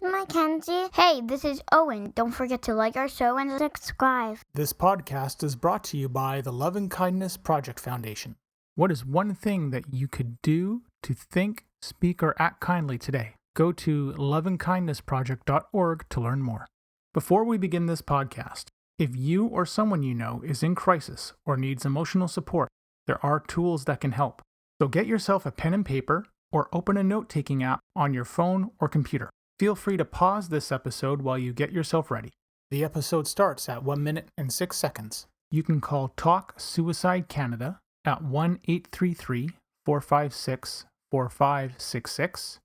Mackenzie. Hey, this is Owen. Don't forget to like our show and subscribe. This podcast is brought to you by the Love and Kindness Project Foundation. What is one thing that you could do to think, speak, or act kindly today? Go to loveandkindnessproject.org to learn more. Before we begin this podcast, if you or someone you know is in crisis or needs emotional support, there are tools that can help. So get yourself a pen and paper or open a note-taking app on your phone or computer. Feel free to pause this episode while you get yourself ready. The episode starts at 1 minute and 6 seconds. You can call Talk Suicide Canada at 1-833-456-4566.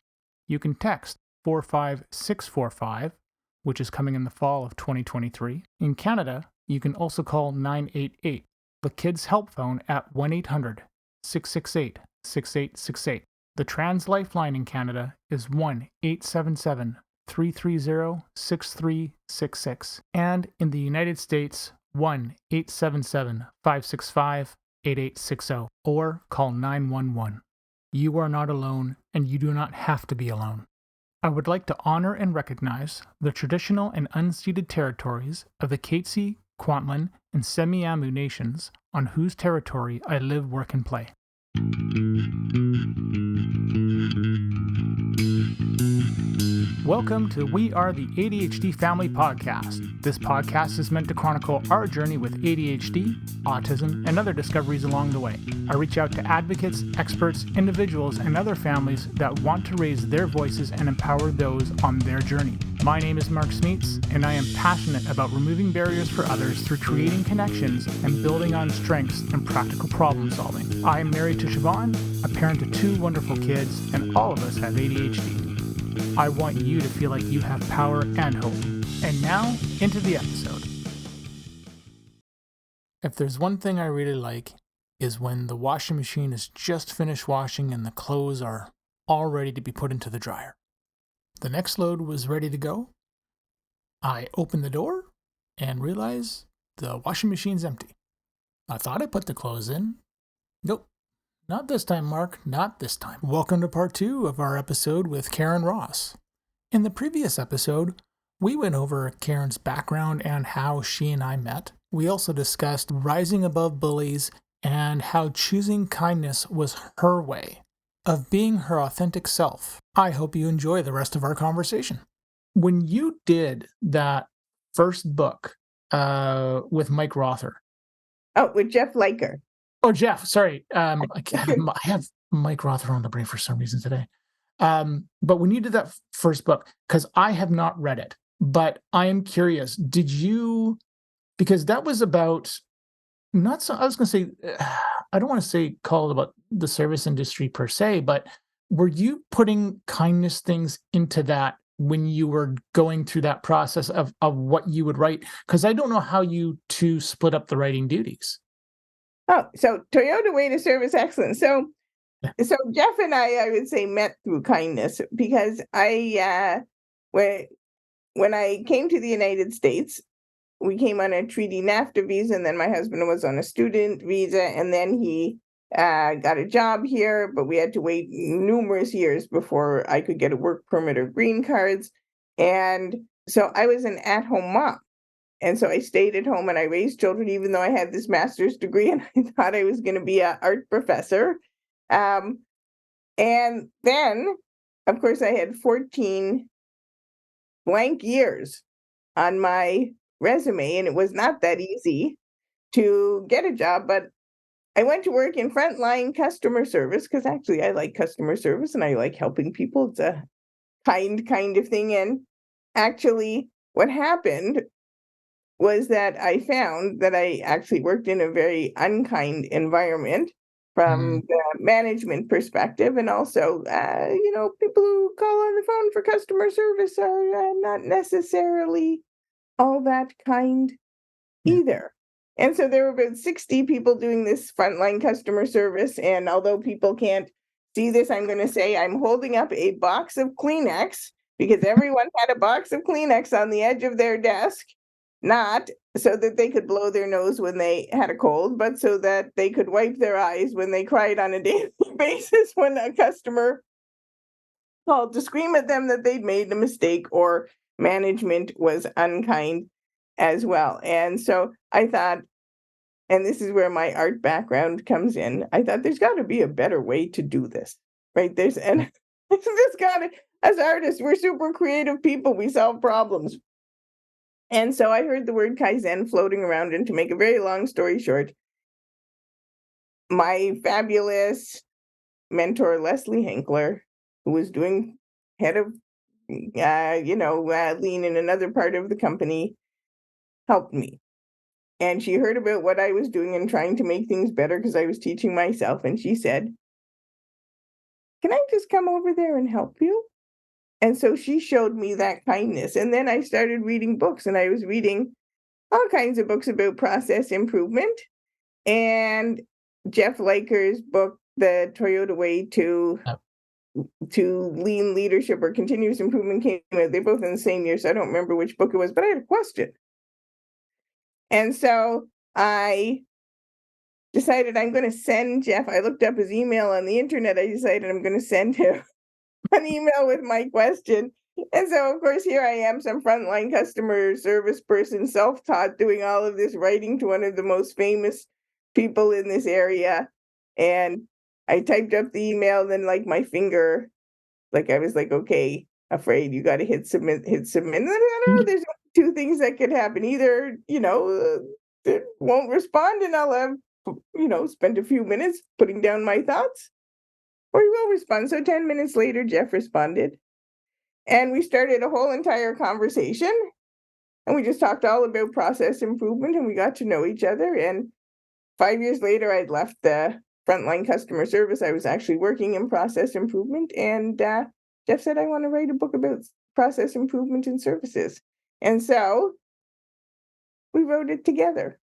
You can text 45645, which is coming in the fall of 2023. In Canada, you can also call 988, the Kids Help Phone at 1-800-668-6868. The Trans Lifeline in Canada is 1-877-330-6366. And in the United States, 1-877-565-8860, or call 911. You are not alone, and you do not have to be alone. I would like to honor and recognize the traditional and unceded territories of the Katzie, Kwantlen, and Semiahmoo nations on whose territory I live, work, and play. Welcome to We Are the ADHD Family Podcast. This podcast is meant to chronicle our journey with ADHD, autism, and other discoveries along the way. I reach out to advocates, experts, individuals, and other families that want to raise their voices and empower those on their journey. My name is Mark Smeets, and I am passionate about removing barriers for others through creating connections and building on strengths and practical problem solving. I am married to Siobhan, a parent to 2 wonderful kids, and all of us have ADHD. I want you to feel like you have power and hope. And now, into the episode. If there's one thing I really like, is when the washing machine is just finished washing and the clothes are all ready to be put into the dryer. The next load was ready to go. I opened the door and realized the washing machine's empty. I thought I put the clothes in. Nope. Not this time, Mark. Not this time. Welcome to part 2 of our episode with Karyn Ross. In the previous episode, we went over Karyn's background and how she and I met. We also discussed rising above bullies and how choosing kindness was her way of being her authentic self. I hope you enjoy the rest of our conversation. When you did that first book with Mike Rother. Oh, with Jeff Liker. Oh, Jeff, sorry. I have Mike Rother on the brain for some reason today. But when you did that first book, because I have not read it, but I am curious, did you, because that was about, not so, I was going to say, I don't want to say call it about the service industry per se, but were you putting kindness things into that when you were going through that process of what you would write? Because I don't know how you two split up the writing duties. Oh, so Toyota Way to Service Excellence. So Jeff and I would say, met through kindness, because when I came to the United States, we came on a treaty NAFTA visa, and then my husband was on a student visa, and then he got a job here, but we had to wait numerous years before I could get a work permit or green cards. And so I was an at-home mom. And so I stayed at home and I raised children, even though I had this master's degree and I thought I was going to be an art professor. And then, of course, I had 14 blank years on my resume, and it was not that easy to get a job. But I went to work in frontline customer service, because actually I like customer service and I like helping people. It's a kind of thing. And actually what happened was that I found that I actually worked in a very unkind environment from the management perspective. And also, people who call on the phone for customer service are not necessarily all that kind either. And so there were about 60 people doing this frontline customer service. And although people can't see this, I'm going to say I'm holding up a box of Kleenex, because everyone had a box of Kleenex on the edge of their desk. Not so that they could blow their nose when they had a cold, but so that they could wipe their eyes when they cried on a daily basis when a customer called to scream at them that they'd made a mistake or management was unkind as well. And so I thought, and this is where my art background comes in, I thought there's got to be a better way to do this, right? And there's got to, as artists, we're super creative people, we solve problems. And so I heard the word Kaizen floating around, and to make a very long story short, my fabulous mentor, Leslie Hinkler, who was doing head of, lean in another part of the company, helped me. And she heard about what I was doing and trying to make things better because I was teaching myself. And she said, "Can I just come over there and help you?" And so she showed me that kindness. And then I started reading books, and I was reading all kinds of books about process improvement. And Jeff Liker's book, The Toyota Way to Lean Leadership or Continuous Improvement, came out. They're both in the same year, so I don't remember which book it was, but I had a question. And so I decided I'm going to send Jeff. I looked up his email on the internet. I decided I'm going to send him an email with my question. And so, of course, here I am, some frontline customer service person, self-taught, doing all of this writing to one of the most famous people in this area. And I typed up the email, then like my finger, like I was like, okay, afraid, you got to hit submit. And then I don't know, there's two things that could happen. Either, it won't respond and I'll have, spend a few minutes putting down my thoughts, or he will respond. So 10 minutes later, Jeff responded. And we started a whole entire conversation. And we just talked all about process improvement, and we got to know each other. And 5 years later, I'd left the frontline customer service. I was actually working in process improvement. And Jeff said, "I want to write a book about process improvement in services." And so we wrote it together.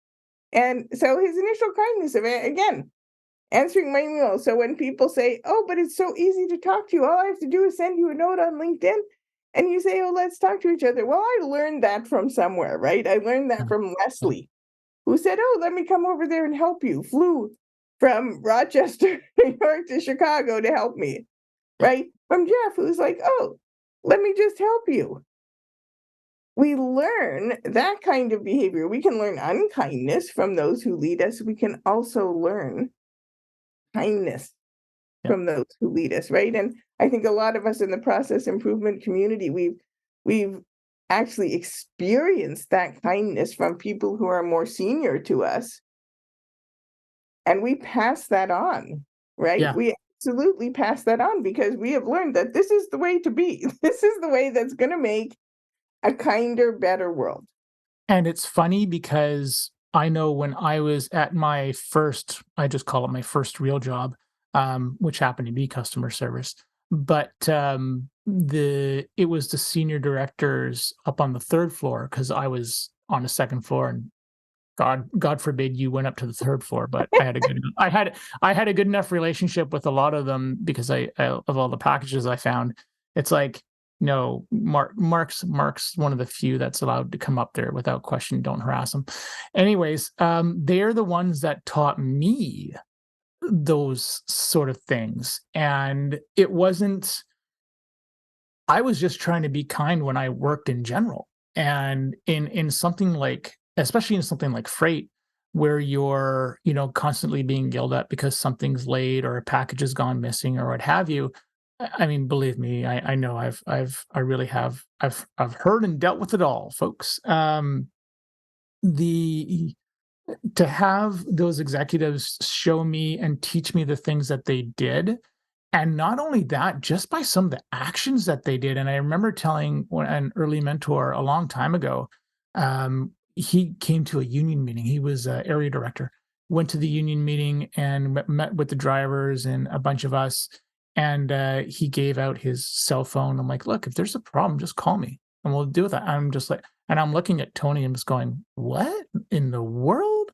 And so his initial kindness of it, again, answering my email. So when people say, "Oh, but it's so easy to talk to you. All I have to do is send you a note on LinkedIn." And you say, "Oh, let's talk to each other." Well, I learned that from somewhere, right? I learned that from Leslie, who said, "Oh, let me come over there and help you." Flew from Rochester, New York to Chicago to help me, right? From Jeff, who's like, "Oh, let me just help you." We learn that kind of behavior. We can learn unkindness from those who lead us. We can also learn kindness from those who lead us, right? And I think a lot of us in the process improvement community, we've actually experienced that kindness from people who are more senior to us, and we pass that on, right? Yeah. We absolutely pass that on because we have learned that this is the way to be. This is the way that's going to make a kinder, better world. And it's funny because I know when I was at my first, I just call it my first real job, which happened to be customer service, but it was the senior directors up on the third floor because I was on the second floor, and God forbid you went up to the third floor, but I had a good enough relationship with a lot of them because I of all the packages I found. It's like, no, Mark's one of the few that's allowed to come up there without question. Don't harass him. Anyways, they're the ones that taught me those sort of things. And it wasn't, I was just trying to be kind when I worked in general. And in something like, especially in something like freight, where you're, constantly being yelled at because something's late or a package has gone missing or what have you. I mean, believe me, I know I really have, I've heard and dealt with it all, folks. The To have those executives show me and teach me the things that they did, and not only that, just by some of the actions that they did. And I remember telling an early mentor a long time ago, he came to a union meeting. He was an area director, went to the union meeting and met with the drivers and a bunch of us. And he gave out his cell phone. I'm like, "Look, if there's a problem, just call me and we'll deal with that." I'm just like, and I'm looking at Tony and just going, "What in the world?"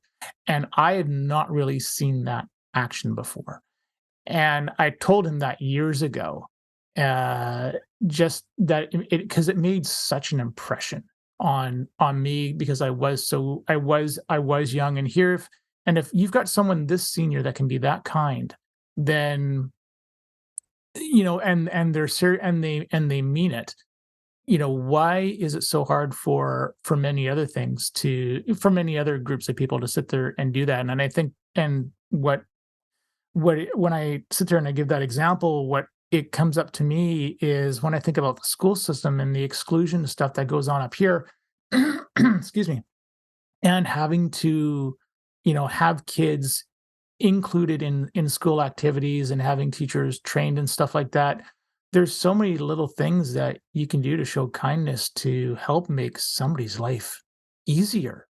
And I had not really seen that action before. And I told him that years ago, just that because it made such an impression on me because I was young. And if you've got someone this senior that can be that kind, then and they're and they mean it. Why is it so hard for many other things for many other groups of people to sit there and do that? And I think, and when I sit there and I give that example, what it comes up to me is when I think about the school system and the exclusion stuff that goes on up here, excuse me, and having to, have kids included in school activities and having teachers trained and stuff like that. There's so many little things that you can do to show kindness to help make somebody's life easier.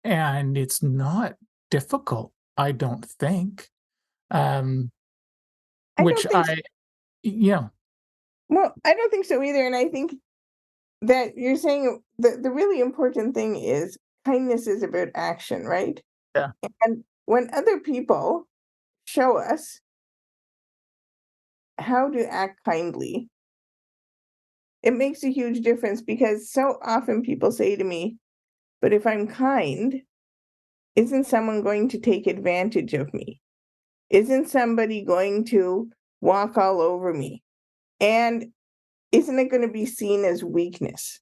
And it's not difficult, I don't think. Um, I which don't think so. I Yeah, Well, I don't think so either. And I think that you're saying the really important thing is kindness is about action, right? yeah, And when other people show us how to act kindly, it makes a huge difference because so often people say to me, but if I'm kind, isn't someone going to take advantage of me? Isn't somebody going to walk all over me? And isn't it going to be seen as weakness?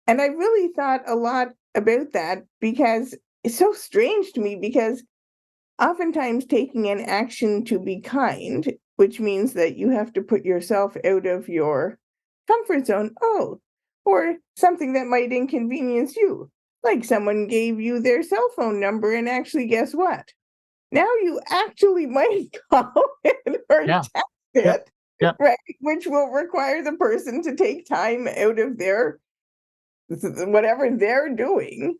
And I really thought a lot about that because it's so strange to me because oftentimes taking an action to be kind, which means that you have to put yourself out of your comfort zone, or something that might inconvenience you. Like someone gave you their cell phone number, and actually, guess what? Now you actually might call it or yeah, text yep, it, yep, right? Which will require the person to take time out of their whatever they're doing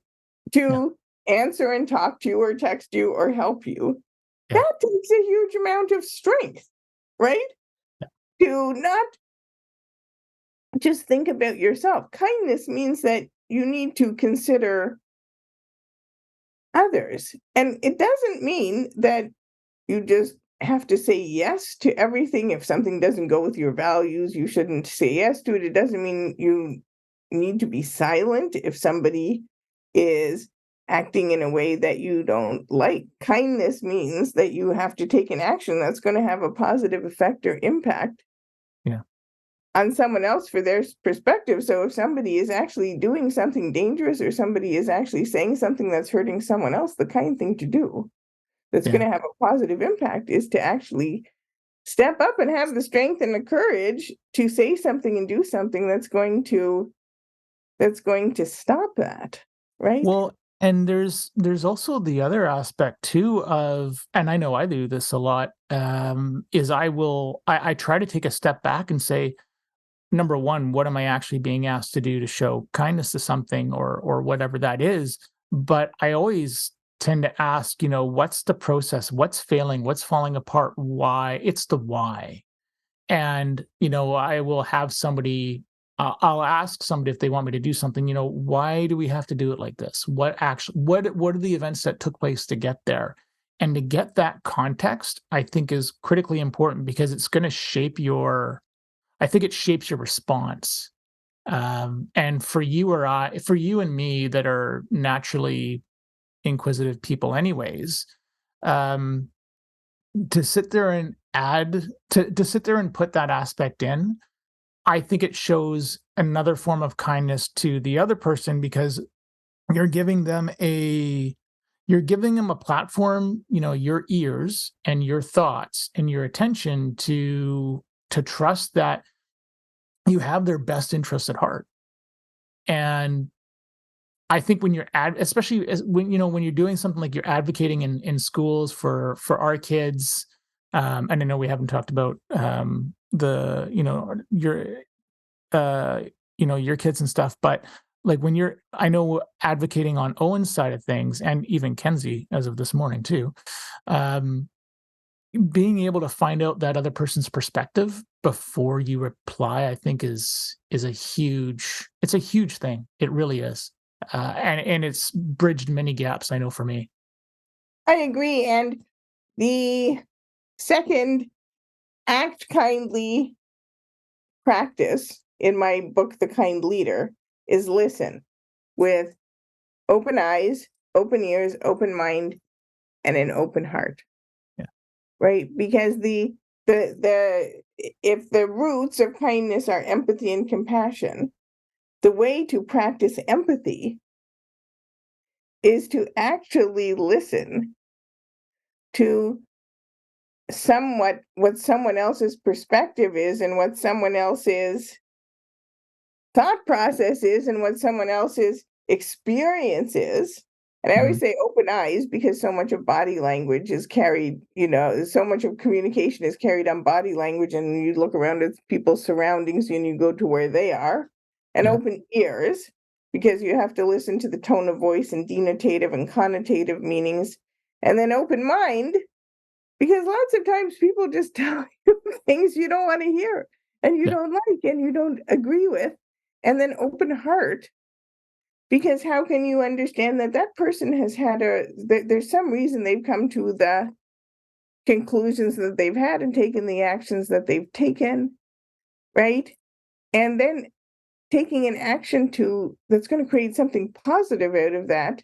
yeah, to answer and talk to you or text you or help you. yeah, That takes a huge amount of strength, right? yeah, To not just think about yourself. Kindness means that you need to consider others. And it doesn't mean that you just have to say yes to everything. If something doesn't go with your values, you shouldn't say yes to it. It doesn't mean you need to be silent if somebody is acting in a way that you don't like. Kindness means that you have to take an action that's going to have a positive effect or impact yeah, on someone else for their perspective. So if somebody is actually doing something dangerous or somebody is actually saying something that's hurting someone else, the kind thing to do that's going yeah. to have a positive impact is to actually step up and have the strength and the courage to say something and do something that's going to stop that, right? Well, and there's also the other aspect too of, and I know I do this a lot, is I try to take a step back and say, number one, what am I actually being asked to do to show kindness to something or whatever that is? But I always tend to ask, what's the process? What's failing? What's falling apart? Why? It's the why. And I will have somebody, I'll ask somebody if they want me to do something. Why do we have to do it like this? What are the events that took place to get there? And to get that context, I think, is critically important because it's going to shape your I think it shapes your response. And for you and me that are naturally inquisitive people anyways, um, to sit there and to sit there and put that aspect in, I think it shows another form of kindness to the other person because you're giving them a you're giving them a platform, your ears and your thoughts and your attention to trust that you have their best interests at heart. And I think when especially when you're doing something like you're advocating in schools for our kids, and I know we haven't talked about the uh your kids and stuff, but like when you're I know advocating on Owen's side of things and even Kenzie as of this morning too, um, being able to find out that other person's perspective before you reply, I think it's a huge thing. It really is. And it's bridged many gaps, I know for me. I agree. And the second act kindly practice in my book, The Kind Leader, is listen with open eyes, open ears, open mind, and an open heart, Yeah. right? Because the if the roots of kindness are empathy and compassion, the way to practice empathy is to actually listen to somewhat what someone else's perspective is and what someone else's thought process is and what someone else's experience is. And I always say open eyes because so much of body language is carried, so much of communication is carried on body language, and you look around at people's surroundings and you go to where they are. And Yeah. open ears because you have to listen to the tone of voice and denotative and connotative meanings. And then open mind because lots of times people just tell you things you don't want to hear and you Yeah. don't like and you don't agree with. And then open heart, because how can you understand that that person has had there's some reason they've come to the conclusions that they've had and taken the actions that they've taken, right? And then taking an action that's going to create something positive out of that,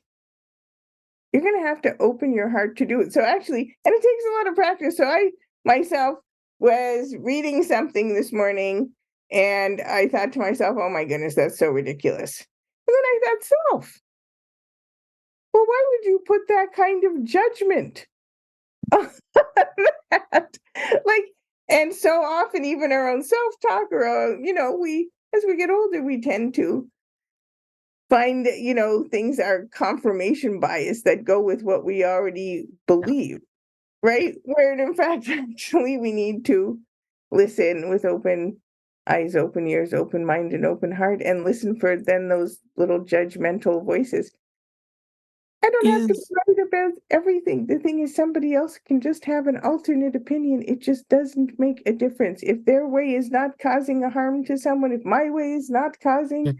you're going to have to open your heart to do it. So actually, and it takes a lot of practice. So I myself was reading something this morning and I thought to myself, oh my goodness, that's so ridiculous. And then I thought, well, why would you put that kind of judgment on that? Like, and so often even our own self-talk or, as we get older, we tend to find, things are confirmation bias that go with what we already believe, right? Where in fact, actually, we need to listen with open eyes, open ears, open mind, and open heart, and listen for then those little judgmental voices. I don't have to be Is right about everything. The thing is, somebody else can just have an alternate opinion. It just doesn't make a difference. If their way is not causing a harm to someone, if my way is not causing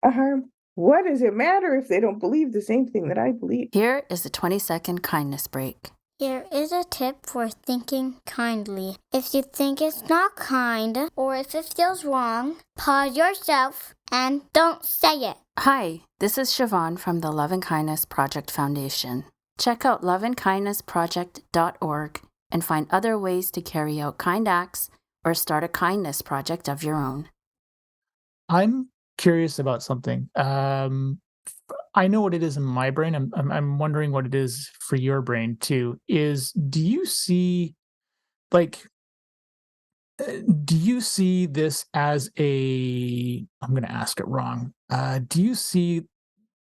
a harm, what does it matter if they don't believe the same thing that I believe? Here is a 20-second kindness break. Here is a tip for thinking kindly. If you think it's not kind or if it feels wrong, pause yourself and don't say it. Hi, this is Siobhan from the Love and Kindness Project Foundation. Check out loveandkindnessproject.org and find other ways to carry out kind acts or start a kindness project of your own. I'm curious about something. I know what it is in my brain. I'm wondering what it is for your brain too. Do you see like do you see this as I'm going to ask it wrong. The do you see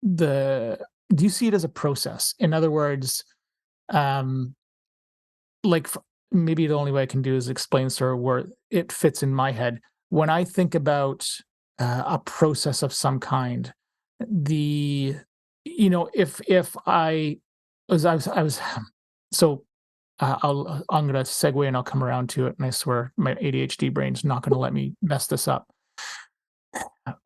it as a process? In other words, um like maybe the only way I can do is explain sort of where it fits in my head. When I think about a process of some kind, the if I was so I'm gonna segue and I'll come around to it, and I swear my ADHD brain's not gonna let me mess this up.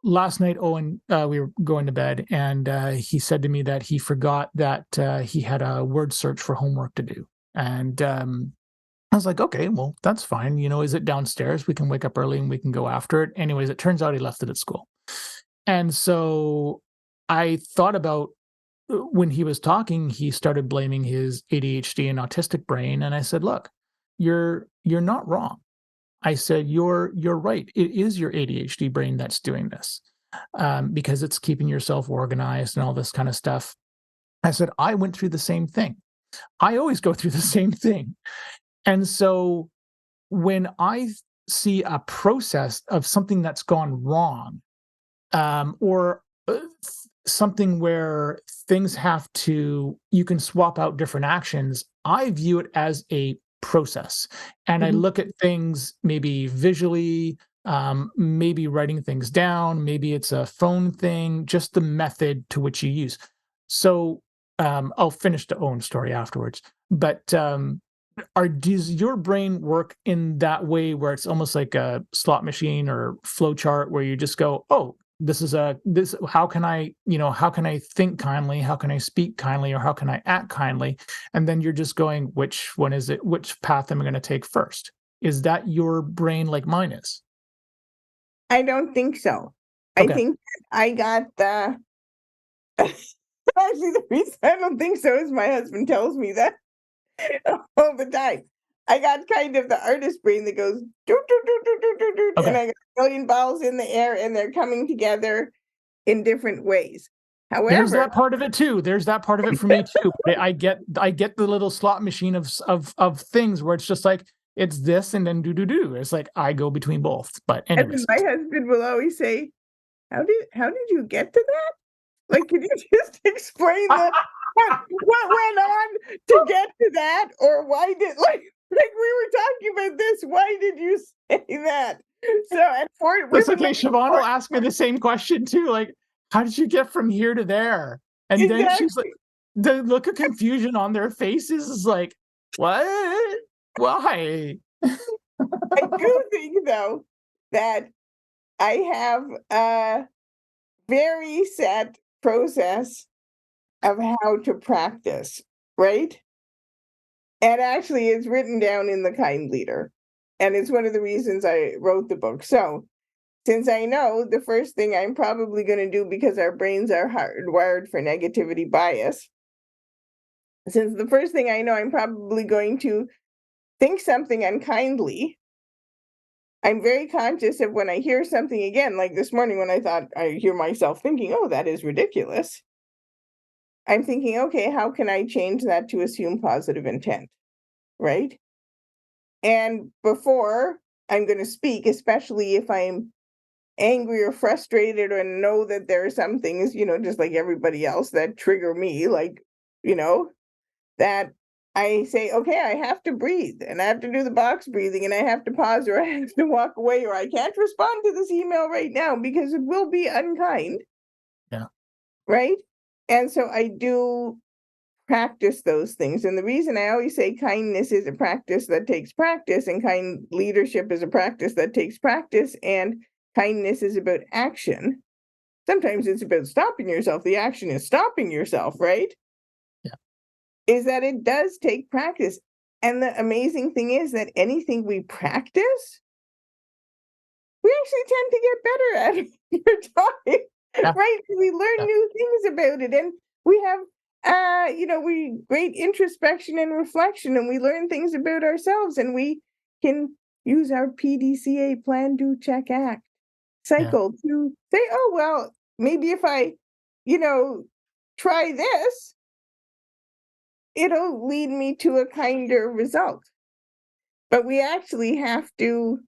Last night, Owen, we were going to bed, and he said to me that he forgot that he had a word search for homework to do, and I was like, okay, well, that's fine. Is it downstairs? We can wake up early and we can go after it. Anyways, it turns out he left it at school. And so I thought about when he was talking, he started blaming his ADHD and autistic brain. And I said, look, you're not wrong. I said, you're right. It is your ADHD brain that's doing this because it's keeping yourself organized and all this kind of stuff. I said, I went through the same thing. I always go through the same thing. And so when I see a process of something that's gone wrong, or something where you can swap out different actions, I view it as a process. And I look at things maybe visually, maybe writing things down, maybe it's a phone thing, just the method to which you use. So I'll finish the own story afterwards. But does your brain work in that way where it's almost like a slot machine or flow chart where you just go, oh, how can I think kindly, how can I speak kindly, or how can I act kindly? And then you're just going, which one is it? Which path am I going to take first? Is that your brain like mine is? I don't think so. I Okay. think I got the actually the reason I don't think so is my husband tells me that all the time. I got kind of the artist brain that goes doot, doot, doot, doot, doot, doot, doot, and Okay. I got a million balls in the air, and they're coming together in different ways. There's However, that part of it too. There's that part of it for me too. I get the little slot machine of things where it's just like it's this and then do. It's like I go between both. But and then anyways, my husband will always say, how did you get to that? Like, could you just explain what went on to get to that, or why did like we were talking about this? Why did you say that? So and for that's with a okay. Siobhan will ask me the same question too. Like, how did you get from here to there? And then she's like, exactly. the look of confusion on their faces is like, what? Why? I do think though that I have a very set process of how to practice, right? And actually, it's written down in The Kind Leader. And it's one of the reasons I wrote the book. So, since I know the first thing I'm probably going to do, because our brains are hardwired for negativity bias, since the first thing I know I'm probably going to think something unkindly, I'm very conscious of when I hear something again, like this morning when I thought I hear myself thinking, oh, that is ridiculous. I'm thinking, okay, how can I change that to assume positive intent? Right. And before I'm going to speak, especially if I'm angry or frustrated or know that there are some things, just like everybody else that trigger me, like, that I say, okay, I have to breathe and I have to do the box breathing and I have to pause or I have to walk away or I can't respond to this email right now because it will be unkind. Yeah. Right. And so I do practice those things. And the reason I always say kindness is a practice that takes practice, and kind leadership is a practice that takes practice, and kindness is about action. Sometimes it's about stopping yourself. The action is stopping yourself, right? Yeah. Is that it does take practice. And the amazing thing is that anything we practice, we actually tend to get better at it over time, Yeah. right? We learn Yeah. new things about it, and we have we great introspection and reflection, and we learn things about ourselves, and we can use our PDCA, plan, do, check, act Yeah. cycle to say, oh well, maybe if I, try this, it'll lead me to a kinder result. But we actually have to.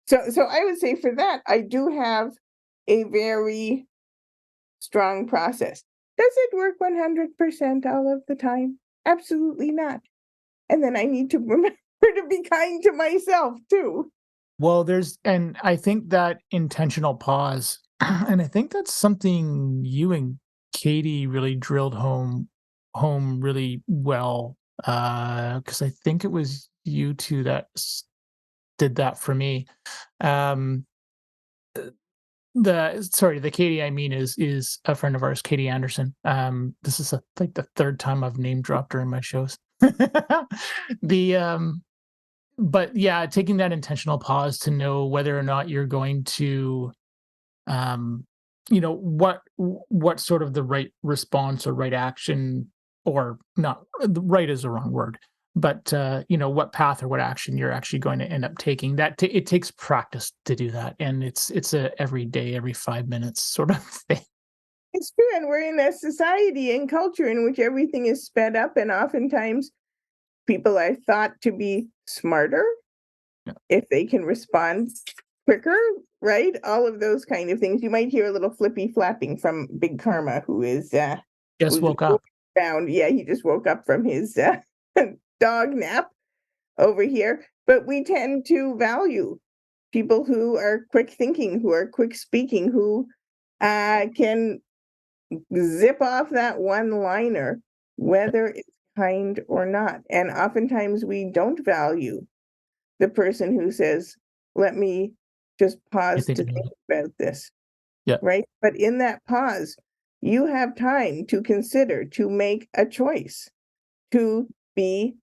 So I would say for that, I do have a very strong process. Does it work 100% all of the time? Absolutely not. And then I need to remember to be kind to myself too. Well, and I think that intentional pause, and I think that's something you and Katie really drilled home really well. Because I think it was you two that did that for me. Um, the Katie I mean is a friend of ours, Katie Anderson. This is like the third time I've name dropped her in my shows. the But yeah, taking that intentional pause to know whether or not you're going to, um, what sort of the right response or right action, or not, the right is the wrong word, but what path or what action you're actually going to end up taking. It takes practice to do that, and it's a every day, every 5 minutes sort of thing. It's true. And we're in a society and culture in which everything is sped up, and oftentimes people are thought to be smarter Yeah. if they can respond quicker, right? All of those kind of things. You might hear a little flippy flapping from Big Karma, who is Just who's woke up. found. Yeah, he just woke up from his dog nap over here. But we tend to value people who are quick thinking, who are quick speaking, who can zip off that one liner, whether it's kind or not. And oftentimes we don't value the person who says, let me just I pause think to about think it. about this, Yeah. right? But in that pause, you have time to consider, to make a choice, to be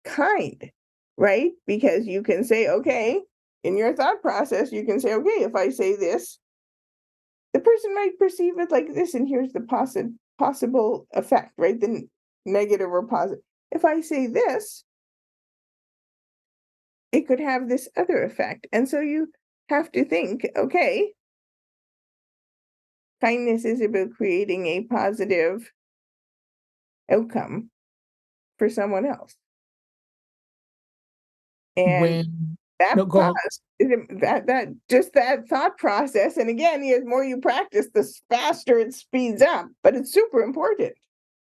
kind, right? Because you can say, okay, in your thought process, you can say, okay, if I say this, the person might perceive it like this, and here's the possible effect, right? The negative or positive. If I say this, it could have this other effect. And so you have to think, okay, kindness is about creating a positive outcome for someone else. And When that no, go that thought process, and again, the more you practice, the faster it speeds up, but it's super important.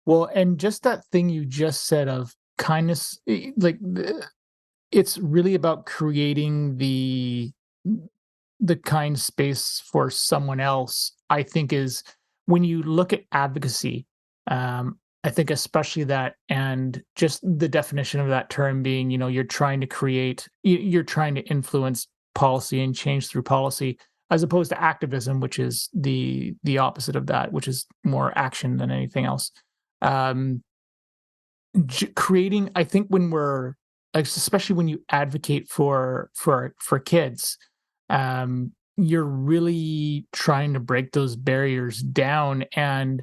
well, and just that thing you just said of kindness, it's really about creating the kind space for someone else. I think is when you look at advocacy, I think especially that, and just the definition of that term being, you're trying to you're trying to influence policy and change through policy, as opposed to activism, which is the opposite of that, which is more action than anything else. Um, Creating, I think, when we're especially when you advocate for kids, you're really trying to break those barriers down. And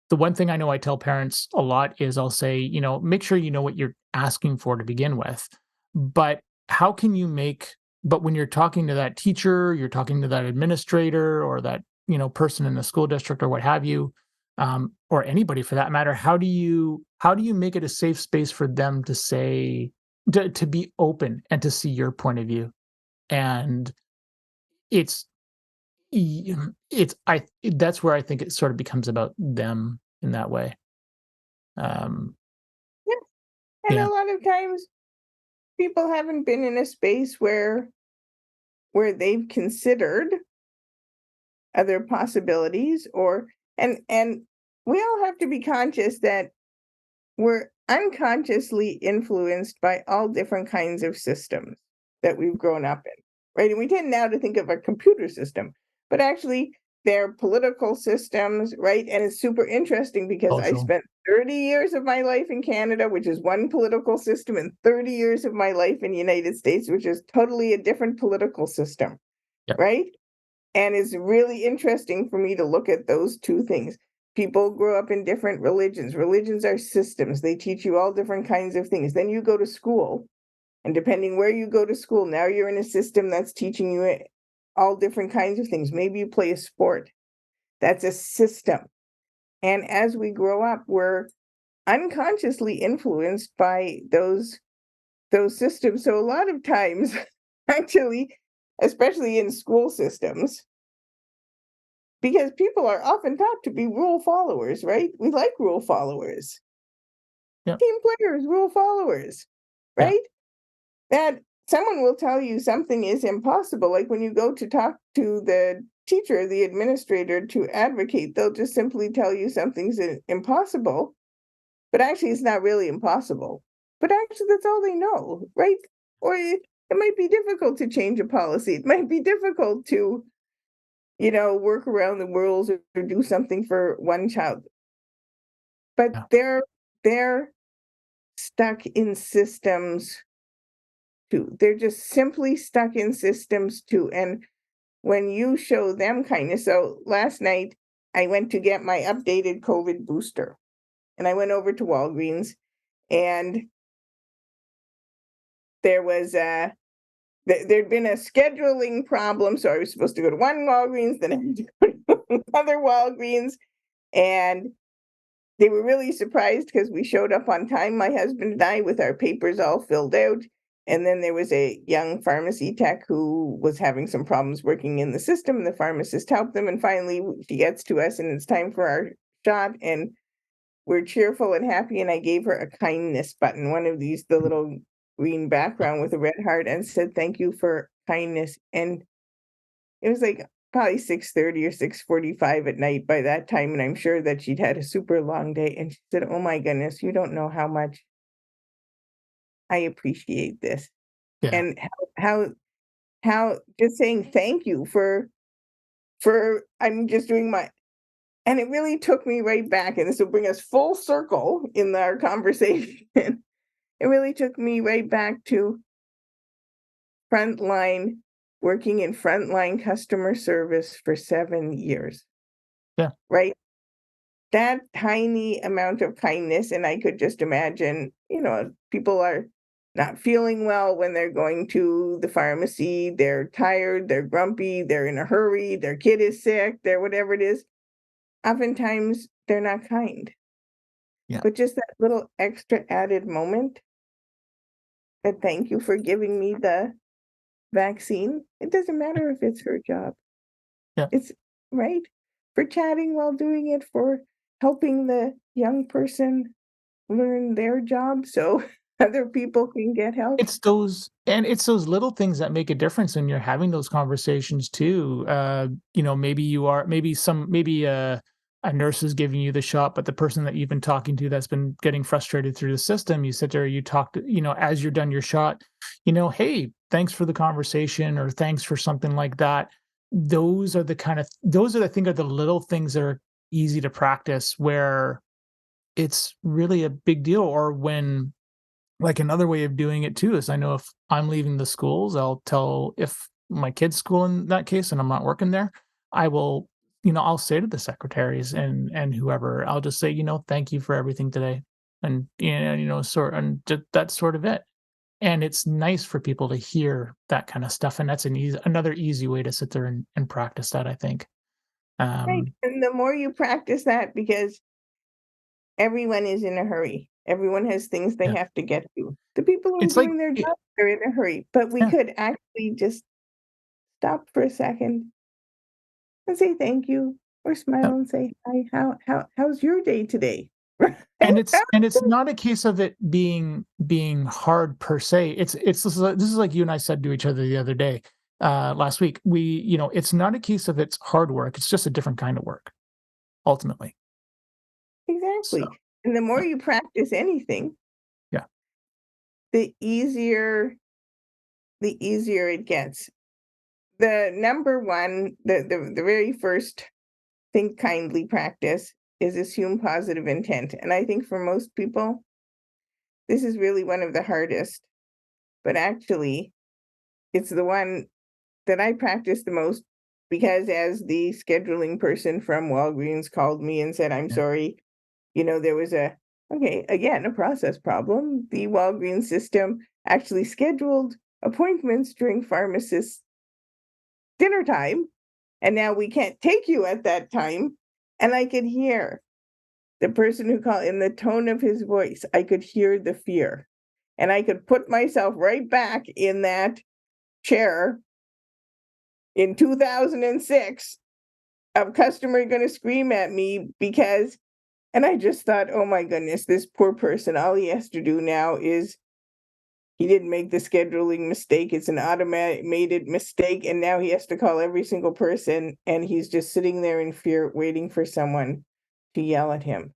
the one thing I know I tell parents a lot is I'll say, make sure you know what you're asking for to begin with. But how can you make, but when you're talking to that teacher, you're talking to that administrator or that, person in the school district or what have you, or anybody for that matter, how do you make it a safe space for them to say, to be open and to see your point of view? And it's that's where I think it sort of becomes about them in that way. Um, Yeah. And yeah, a lot of times people haven't been in a space where they've considered other possibilities, and we all have to be conscious that we're unconsciously influenced by all different kinds of systems that we've grown up in, right? And we tend now to think of a computer system, but actually they're political systems, right? And it's super interesting because I social. spent 30 years of my life in Canada, which is one political system, and 30 years of my life in the United States, which is totally a different political system, Yeah, right? And it's really interesting for me to look at those two things. People grow up in different religions. Religions are systems. They teach you all different kinds of things. Then you go to school, and depending where you go to school, now you're in a system that's teaching you all different kinds of things. Maybe you play a sport. That's a system. And as we grow up, we're unconsciously influenced by those systems. So a lot of times, actually, especially in school systems, because people are often taught to be rule followers, right? We like rule followers, yeah, team players, rule followers, yeah, right? That someone will tell you something is impossible. Like when you go to talk to the teacher, the administrator to advocate, they'll just simply tell you something's impossible, but actually it's not really impossible. But actually, that's all they know, right? Or it might be difficult to change a policy. It might be difficult to work around the rules or do something for one child. But yeah, they're stuck in systems too. They're just simply stuck in systems too. And when you show them kindness, so last night I went to get my updated COVID booster, and I went over to Walgreens, and there was there'd been a scheduling problem, so I was supposed to go to one Walgreens, then I had to go to another Walgreens, and they were really surprised because we showed up on time, my husband and I, with our papers all filled out. And then there was a young pharmacy tech who was having some problems working in the system, and the pharmacist helped them. And finally, she gets to us, and it's time for our shot. And we're cheerful and happy. And I gave her a kindness button, one of these, the little green background with a red heart, and said, "Thank you for kindness." And it was like probably 6:30 or 6:45 at night by that time, and I'm sure that she'd had a super long day, and she said, "Oh my goodness, you don't know how much I appreciate this." yeah, And how just saying thank you for I'm just doing my, and it really took me right back, and this will bring us full circle in our conversation. It really took me right back to frontline, working in frontline customer service for 7 years, yeah, right? That tiny amount of kindness, and I could just imagine, people are not feeling well when they're going to the pharmacy, they're tired, they're grumpy, they're in a hurry, their kid is sick, they're whatever it is. Oftentimes they're not kind. Yeah. But just that little extra added moment, that thank you for giving me the vaccine. It doesn't matter if it's her job. Yeah. It's right for chatting while doing it, for helping the young person learn their job so other people can get help. It's those little things that make a difference when you're having those conversations too. Maybe a nurse is giving you the shot, but the person that you've been talking to that's been getting frustrated through the system, you sit there, you talk to, as you're done your shot, hey, thanks for the conversation or thanks for something like that. Those are, I think, are the little things that are easy to practice where it's really a big deal. Or when, like, another way of doing it too is, I know if I'm leaving the schools, I'll tell, if my kid's school in that case and I'm not working there, I will, I'll say to the secretaries and whoever, I'll just say, thank you for everything today. And, that's sort of it. And it's nice for people to hear that kind of stuff. And that's another easy way to sit there and practice that, I think. Right. Um, And the more you practice that, because everyone is in a hurry. Everyone has things they yeah. have to get to. The people who are It's like, doing their job are in a hurry, but we yeah, could actually just stop for a second and say thank you, or yeah. smile and say, "Hi, how's your day today?" And Right? it's not a case of it being hard per se. This is like you and I said to each other the other day, last week. It's not a case of it's hard work. It's just a different kind of work, ultimately. So, Exactly. And the more yeah, you practice anything, yeah, the easier it gets. The number one, the very first think kindly practice is assume positive intent. And I think for most people, this is really one of the hardest, but actually, it's the one that I practice the most, because as the scheduling person from Walgreens called me and said, "I'm yeah, sorry, there was a process problem. The Walgreens system actually scheduled appointments during pharmacists' dinner time, and now we can't take you at that time." And I could hear the person who called, in the tone of his voice, I could hear the fear. And I could put myself right back in that chair in 2006 of customer going to scream at me because, and I just thought, oh my goodness, this poor person, all he has to do now is, he didn't make the scheduling mistake. It's an automated mistake. And now he has to call every single person. And he's just sitting there in fear, waiting for someone to yell at him.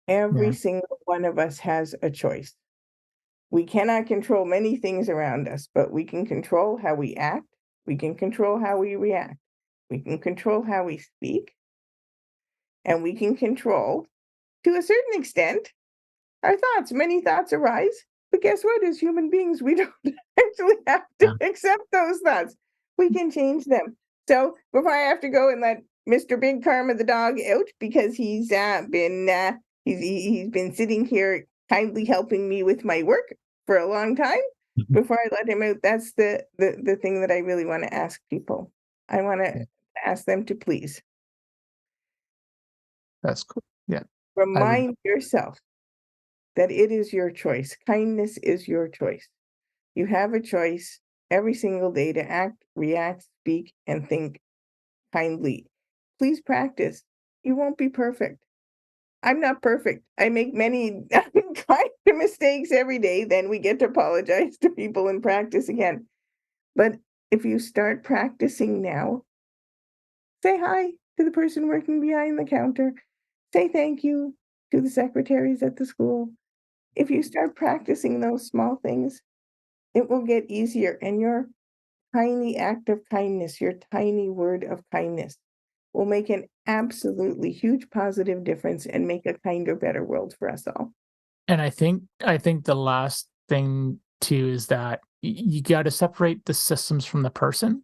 Every yeah. single one of us has a choice. We cannot control many things around us, but we can control how we act. We can control how we react. We can control how we speak. And we can control, to a certain extent, our thoughts. Many thoughts arise, but guess what? As human beings, we don't actually have to Yeah. accept those thoughts. We can change them. So before I have to go and let Mr. Big Karma the dog out, because he's been sitting here kindly helping me with my work for a long time. Mhm. Before I let him out, that's the thing that I really want to ask people. I want to Yeah, ask them to please that's cool. Yeah, I would. remind yourself that it is your choice. Kindness is your choice. You have a choice every single day to act, react, speak, and think kindly. Please practice. You won't be perfect. I'm not perfect. I make many kind of mistakes every day. Then we get to apologize to people and practice again. But if you start practicing now, say hi to the person working behind the counter. Say thank you to the secretaries at the school. If you start practicing those small things, it will get easier. And your tiny act of kindness, your tiny word of kindness will make an absolutely huge positive difference and make a kinder, better world for us all. And I think the last thing too is that you got to separate the systems from the person,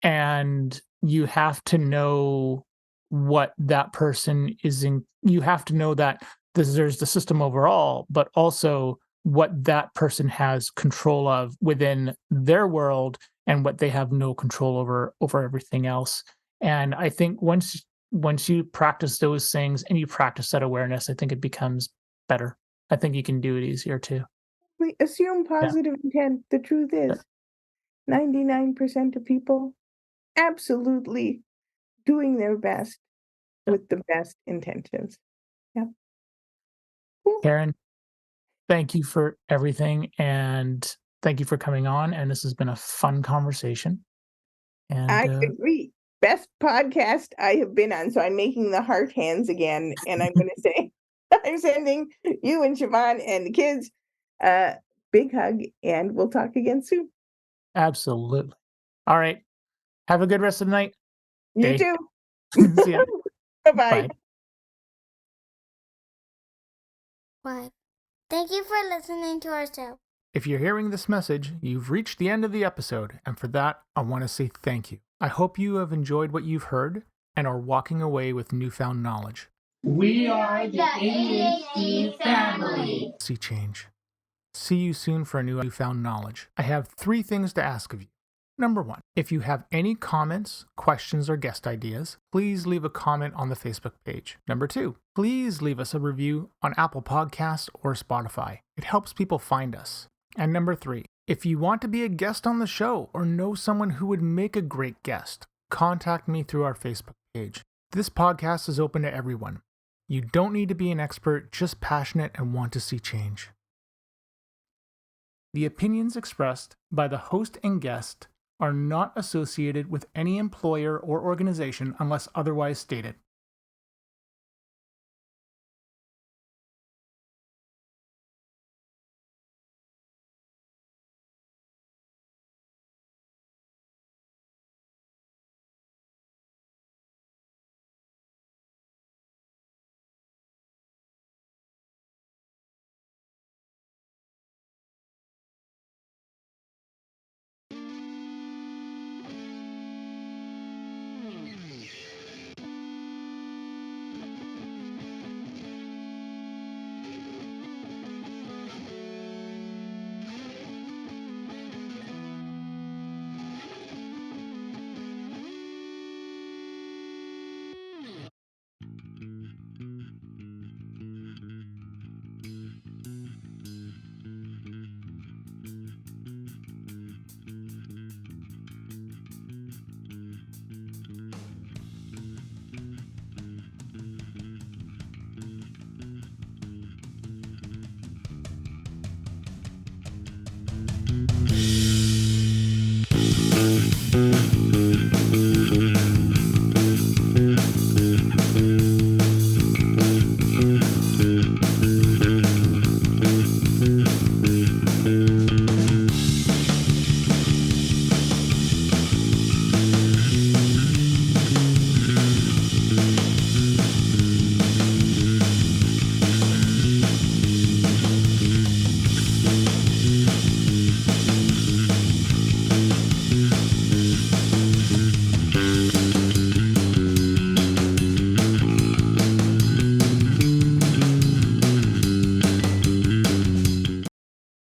and you have to know what that person is in. You have to know that there's the system overall, but also what that person has control of within their world and what they have no control over everything else. And I think once you practice those things and you practice that awareness, I think it becomes better. I think you can do it easier too. We assume positive intent. The truth is, 99% of people absolutely doing their best with the best intentions. Yeah. Cool. Karyn, thank you for everything, and thank you for coming on. And this has been a fun conversation. And I agree. Best podcast I have been on. So I'm making the heart hands again, and I'm going to say I'm sending you and Siobhan and the kids a big hug, and we'll talk again soon. absolutely. All right. Have a good rest of the night. You Day. too. See ya. Bye-bye. Bye. Bye. Thank you for listening to our show. If you're hearing this message, you've reached the end of the episode, and for that, I want to say thank you. I hope you have enjoyed what you've heard and are walking away with newfound knowledge. We are the ADHD family. See change. See you soon for a newfound knowledge. I have 3 things to ask of you. Number 1, if you have any comments, questions, or guest ideas, please leave a comment on the Facebook page. Number 2, please leave us a review on Apple Podcasts or Spotify. It helps people find us. And number 3, if you want to be a guest on the show or know someone who would make a great guest, contact me through our Facebook page. This podcast is open to everyone. You don't need to be an expert, just passionate and want to see change. The opinions expressed by the host and guest are not associated with any employer or organization unless otherwise stated.